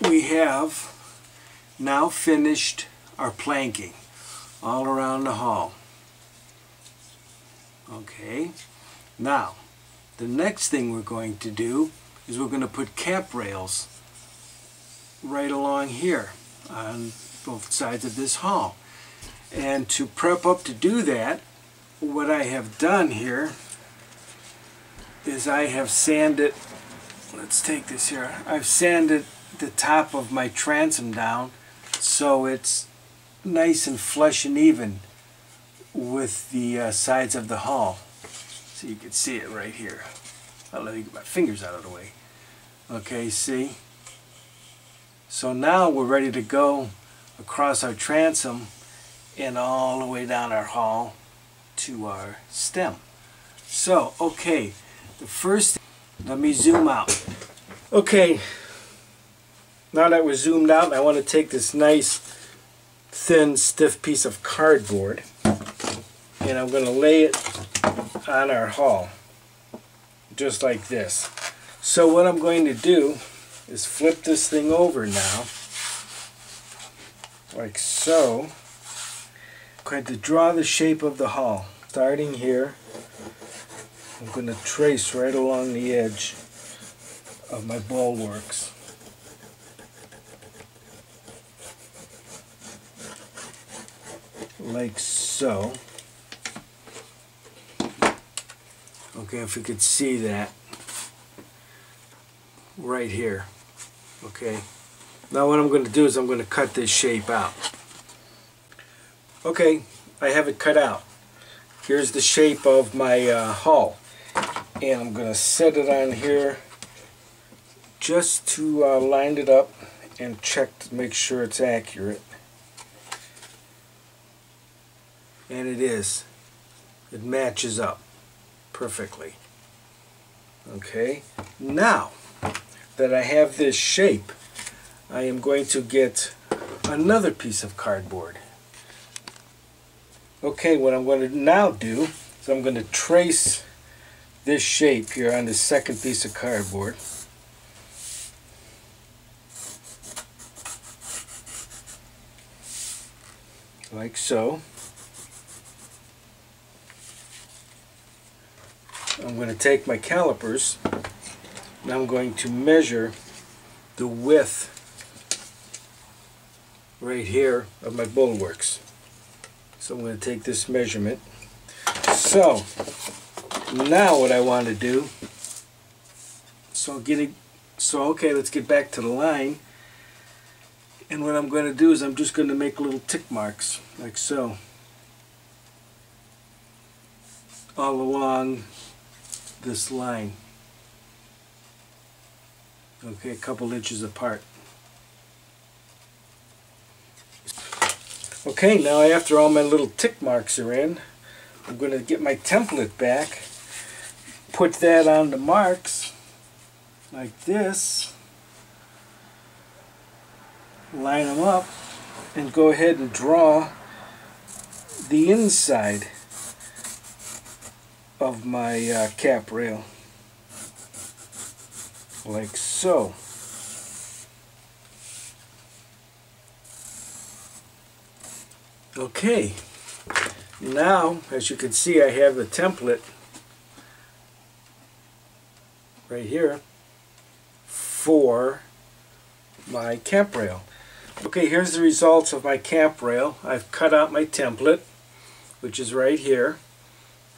we have now finished our planking all around the hall. Okay, now the next thing we're going to do is we're going to put cap rails right along here on both sides of this hall. And to prep up to do that, what I have done here is I have sanded, let's take this here, I've sanded the top of my transom down so it's nice and flush and even with the sides of the hall. So you can see it right here. I'll let me get my fingers out of the way. Okay, see? So now we're ready to go across our transom and all the way down our hall to our stem. So, okay, the first, let me zoom out. Okay, now that we're zoomed out, I want to take this nice, thin, stiff piece of cardboard and I'm going to lay it on our hall, just like this. So what I'm going to do is flip this thing over now, like so. I'm going to draw the shape of the hall. Starting here, I'm going to trace right along the edge of my bulwarks. Like so. Okay, if you could see that right here. Okay, now what I'm going to do is I'm going to cut this shape out. Okay, I have it cut out. Here's the shape of my hull, and I'm going to set it on here just to line it up and check to make sure it's accurate. And it is. It matches up perfectly. Okay, now that I have this shape, I am going to get another piece of cardboard. Okay, what I'm going to now do is I'm going to trace this shape here on the second piece of cardboard. Like so. I'm going to take my calipers and I'm going to measure the width right here of my bulwarks. So I'm going to take this measurement. So now what I want to do, okay, let's get back to the line. And what I'm going to do is I'm just going to make little tick marks like so all along this line. Okay, a couple inches apart. Okay, now after all my little tick marks are in, I'm going to get my template back, put that on the marks like this, line them up, and go ahead and draw the inside of my cap rail, like so. Okay, now as you can see I have the template right here for my cap rail. Okay, here's the results of my cap rail. I've cut out my template, which is right here.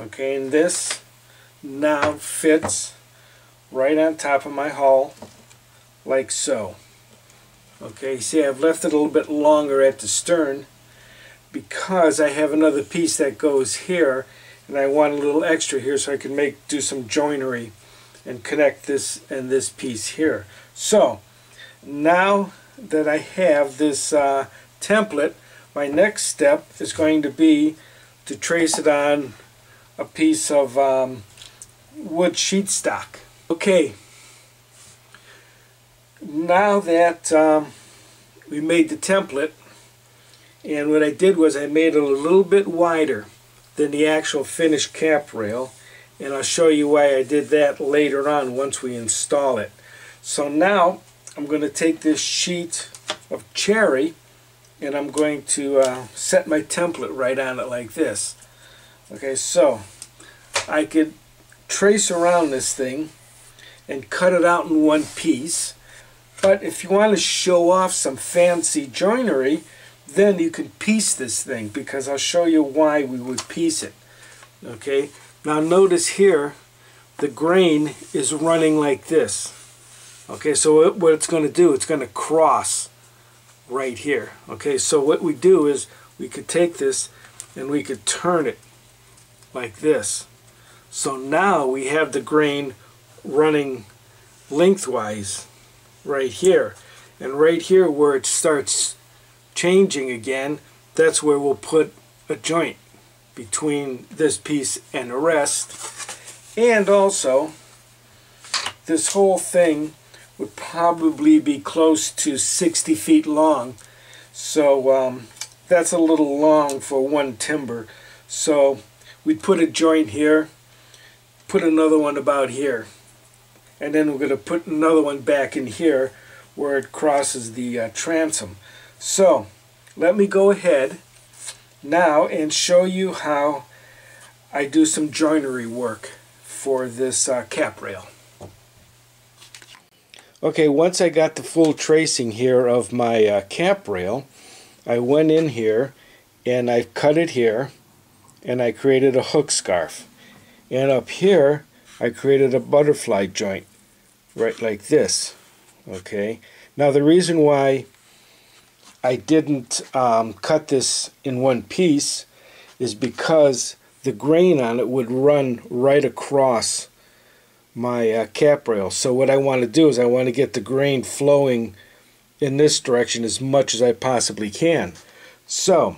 Okay, and this now fits right on top of my hull like so. Okay, see I've left it a little bit longer at the stern because I have another piece that goes here and I want a little extra here so I can do some joinery and connect this and this piece here. So now that I have this template, my next step is going to be to trace it on a piece of wood sheet stock. Okay, now that we made the template, and what I did was I made it a little bit wider than the actual finished cap rail, and I'll show you why I did that later on once we install it. So now I'm going to take this sheet of cherry and I'm going to set my template right on it like this. Okay, so I could trace around this thing and cut it out in one piece, but if you want to show off some fancy joinery, then you can piece this thing, because I'll show you why we would piece it. Okay, now notice here the grain is running like this. Okay, so what it's going to do, it's going to cross right here. Okay, so what we do is we could take this and we could turn it like this. So now we have the grain running lengthwise right here. And right here where it starts changing again, that's where we'll put a joint between this piece and the rest. And also, this whole thing would probably be close to 60 feet long. So that's a little long for one timber. So we'd put a joint here, put another one about here, and then we're going to put another one back in here where it crosses the transom. So let me go ahead now and show you how I do some joinery work for this cap rail. Okay, once I got the full tracing here of my cap rail, I went in here and I cut it here and I created a hook scarf. And up here I created a butterfly joint right like this. Okay, now the reason why I didn't cut this in one piece is because the grain on it would run right across my cap rail. So what I want to do is I want to get the grain flowing in this direction as much as I possibly can. So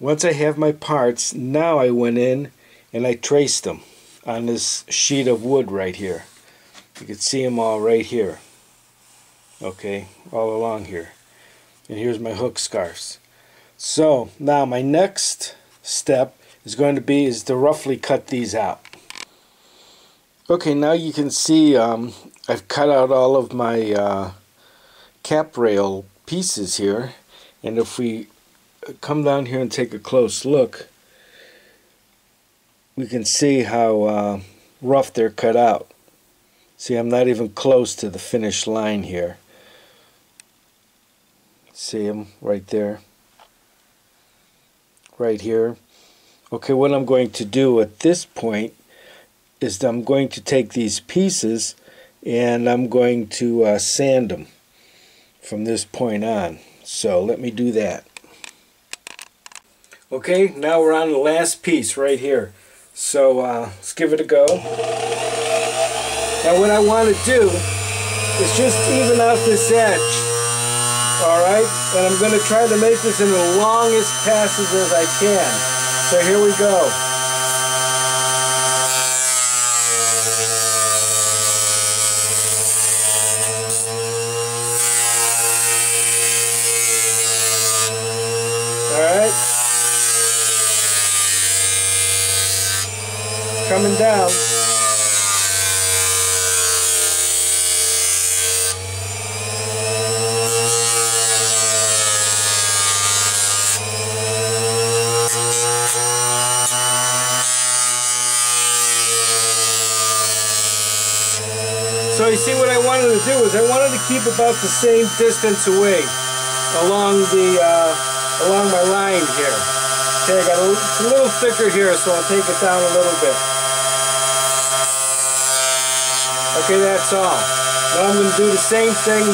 once I have my parts, now I went in and I traced them on this sheet of wood right here. You can see them all right here. Okay, all along here. And here's my hook scarves. So now my next step is going to be to roughly cut these out. Okay, now you can see I've cut out all of my cap rail pieces here, and if we come down here and take a close look, we can see how rough they're cut out. See, I'm not even close to the finish line here. See them right there, right here. Okay, what I'm going to do at this point is that I'm going to take these pieces and I'm going to sand them from this point on. So let me do that. Okay, now we're on the last piece right here. So let's give it a go. Now what I want to do is just even out this edge. Alright, and I'm going to try to make this in the longest passes as I can. So here we go. Alright. Coming down. So you see, what I wanted to do is I wanted to keep about the same distance away along my line here. Okay, I got it's a little thicker here, so I'll take it down a little bit. Okay, that's all. Now I'm going to do the same thing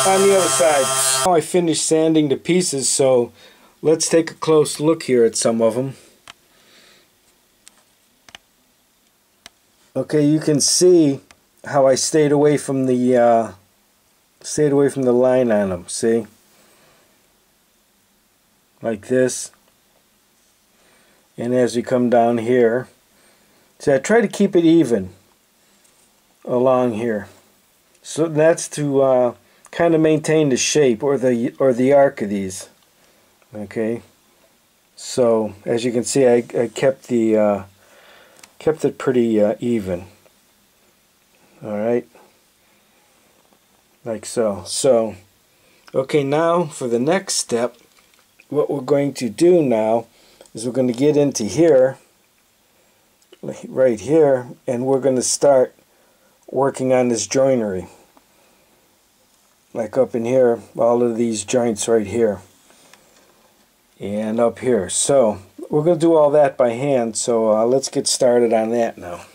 on the other side. Now I finished sanding the pieces, so let's take a close look here at some of them. Okay, you can see how I stayed away from the line on them. See, like this. And as you come down here, see, I try to keep it even along here. So that's to kind of maintain the shape or the arc of these. Okay. So as you can see, I kept it pretty even. All right. like so. So, okay, now for the next step, what we're going to do now is we're going to get into here, right here, and we're going to start working on this joinery. Like up in here, all of these joints right here. And up here. So, we're going to do all that by hand, so let's get started on that now.